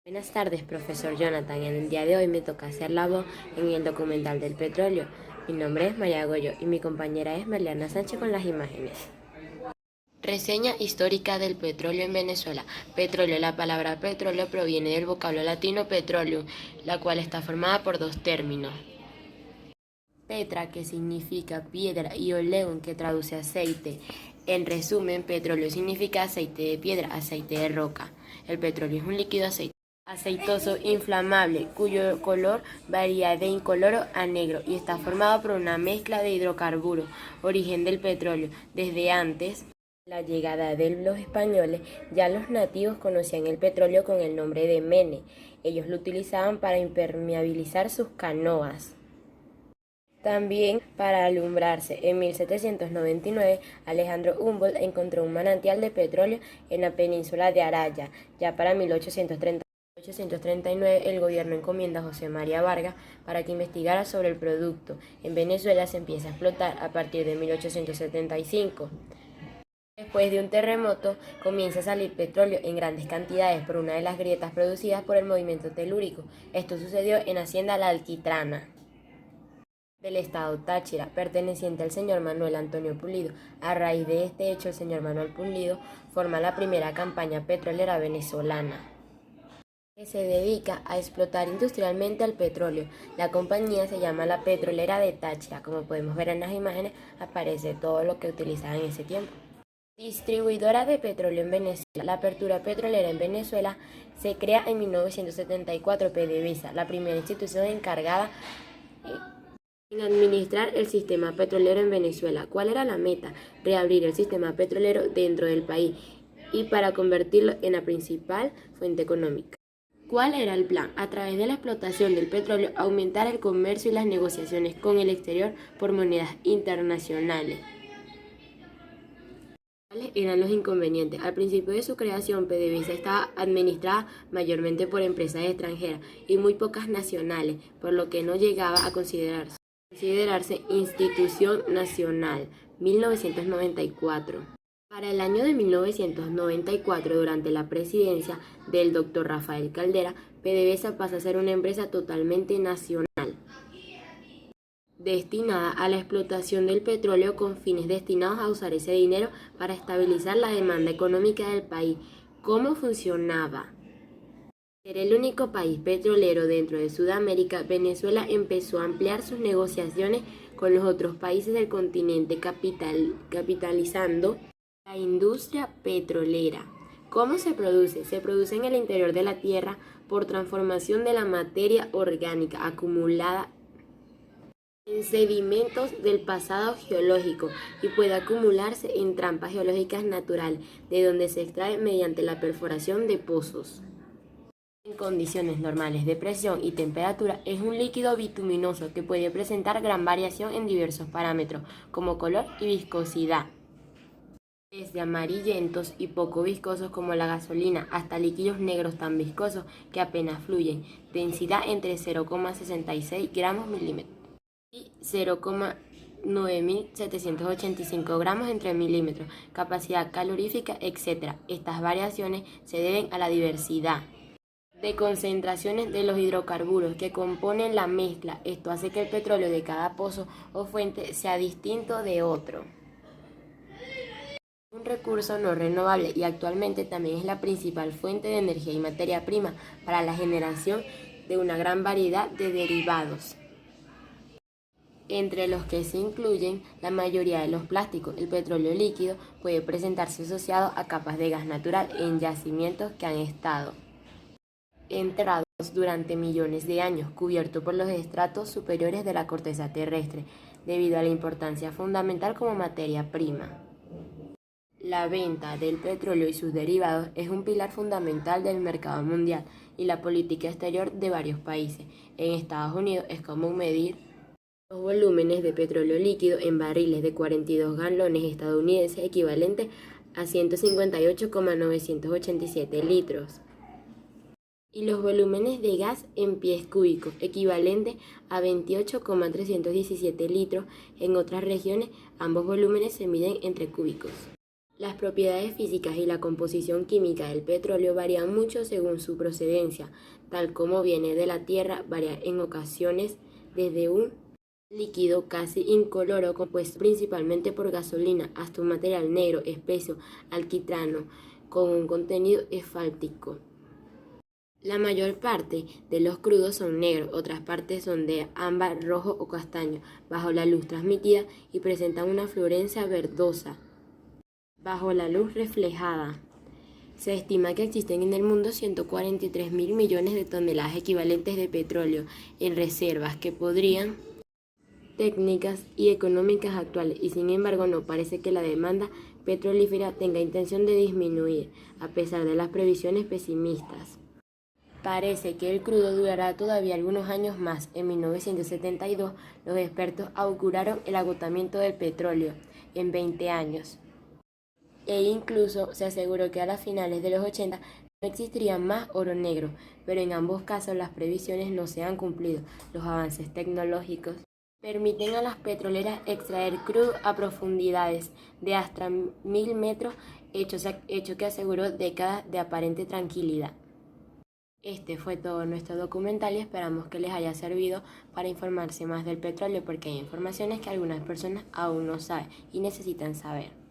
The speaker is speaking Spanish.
Buenas tardes, profesor Jonathan. En el día de hoy me toca hacer la voz en el documental del petróleo. Mi nombre es María Goyo y mi compañera es Mariana Sánchez con las imágenes. Reseña histórica del petróleo en Venezuela. Petróleo. La palabra petróleo proviene del vocablo latino petroleum, la cual está formada por dos términos. Petra, que significa piedra, y oleum, que traduce aceite. En resumen, petróleo significa aceite de piedra, aceite de roca. El petróleo es un líquido aceitoso inflamable, cuyo color varía de incoloro a negro y está formado por una mezcla de hidrocarburos, origen del petróleo. Desde antes de la llegada de los españoles, ya los nativos conocían el petróleo con el nombre de mene. Ellos lo utilizaban para impermeabilizar sus canoas. También para alumbrarse. En 1799, Alejandro Humboldt encontró un manantial de petróleo en la península de Araya. Ya para 1839, el gobierno encomienda a José María Vargas para que investigara sobre el producto. En Venezuela se empieza a explotar a partir de 1875. Después de un terremoto, comienza a salir petróleo en grandes cantidades por una de las grietas producidas por el movimiento telúrico. Esto sucedió en Hacienda La Alquitrana del estado Táchira, perteneciente al señor Manuel Antonio Pulido. A raíz de este hecho, el señor Manuel Pulido forma la primera campaña petrolera venezolana, que se dedica a explotar industrialmente el petróleo. La compañía se llama la Petrolera de Táchira. Como podemos ver en las imágenes, aparece todo lo que utilizaban en ese tiempo. Distribuidora de petróleo en Venezuela. La apertura petrolera en Venezuela se crea en 1974 PDVSA, la primera institución encargada en administrar el sistema petrolero en Venezuela. ¿Cuál era la meta? Reabrir el sistema petrolero dentro del país y para convertirlo en la principal fuente económica. ¿Cuál era el plan? A través de la explotación del petróleo, aumentar el comercio y las negociaciones con el exterior por monedas internacionales. ¿Cuáles eran los inconvenientes? Al principio de su creación, PDVSA estaba administrada mayormente por empresas extranjeras y muy pocas nacionales, por lo que no llegaba a considerarse institución nacional. 1994. Para el año de 1994, durante la presidencia del Dr. Rafael Caldera, PDVSA pasa a ser una empresa totalmente nacional, destinada a la explotación del petróleo con fines destinados a usar ese dinero para estabilizar la demanda económica del país. ¿Cómo funcionaba? Ser el único país petrolero dentro de Sudamérica, Venezuela empezó a ampliar sus negociaciones con los otros países del continente, capitalizando la industria petrolera. ¿Cómo se produce? Se produce en el interior de la tierra por transformación de la materia orgánica acumulada en sedimentos del pasado geológico y puede acumularse en trampas geológicas naturales, de donde se extrae mediante la perforación de pozos. En condiciones normales de presión y temperatura es un líquido bituminoso que puede presentar gran variación en diversos parámetros, como color y viscosidad, desde amarillentos y poco viscosos como la gasolina hasta líquidos negros tan viscosos que apenas fluyen, densidad entre 0,66 gramos milímetros y 0,9785 gramos entre milímetros, capacidad calorífica, etc. Estas variaciones se deben a la diversidad de concentraciones de los hidrocarburos que componen la mezcla. Esto hace que el petróleo de cada pozo o fuente sea distinto de otro. Un recurso no renovable y actualmente también es la principal fuente de energía y materia prima para la generación de una gran variedad de derivados, entre los que se incluyen la mayoría de los plásticos. El petróleo líquido puede presentarse asociado a capas de gas natural en yacimientos que han estado enterrados durante millones de años, cubierto por los estratos superiores de la corteza terrestre, debido a la importancia fundamental como materia prima. La venta del petróleo y sus derivados es un pilar fundamental del mercado mundial y la política exterior de varios países. En Estados Unidos es común medir los volúmenes de petróleo líquido en barriles de 42 galones estadounidenses, equivalente a 158,987 litros. Y los volúmenes de gas en pies cúbicos, equivalente a 28,317 litros. En otras regiones, ambos volúmenes se miden entre cúbicos. Las propiedades físicas y la composición química del petróleo varían mucho según su procedencia, tal como viene de la tierra, varía en ocasiones desde un líquido casi incoloro compuesto principalmente por gasolina hasta un material negro espeso alquitrano con un contenido esfáltico. La mayor parte de los crudos son negros, otras partes son de ámbar, rojo o castaño, bajo la luz transmitida y presentan una fluorescencia verdosa bajo la luz reflejada. Se estima que existen en el mundo 143.000 millones de toneladas equivalentes de petróleo en reservas que podrían técnicas y económicas actuales y sin embargo no parece que la demanda petrolífera tenga intención de disminuir a pesar de las previsiones pesimistas. Parece que el crudo durará todavía algunos años más. En 1972 los expertos auguraron el agotamiento del petróleo en 20 años. E incluso se aseguró que a las finales de los 80 no existiría más oro negro, pero en ambos casos las previsiones no se han cumplido. Los avances tecnológicos permiten a las petroleras extraer crudo a profundidades de hasta 1000 metros, hecho que aseguró décadas de aparente tranquilidad. Este fue todo nuestro documental y esperamos que les haya servido para informarse más del petróleo porque hay informaciones que algunas personas aún no saben y necesitan saber.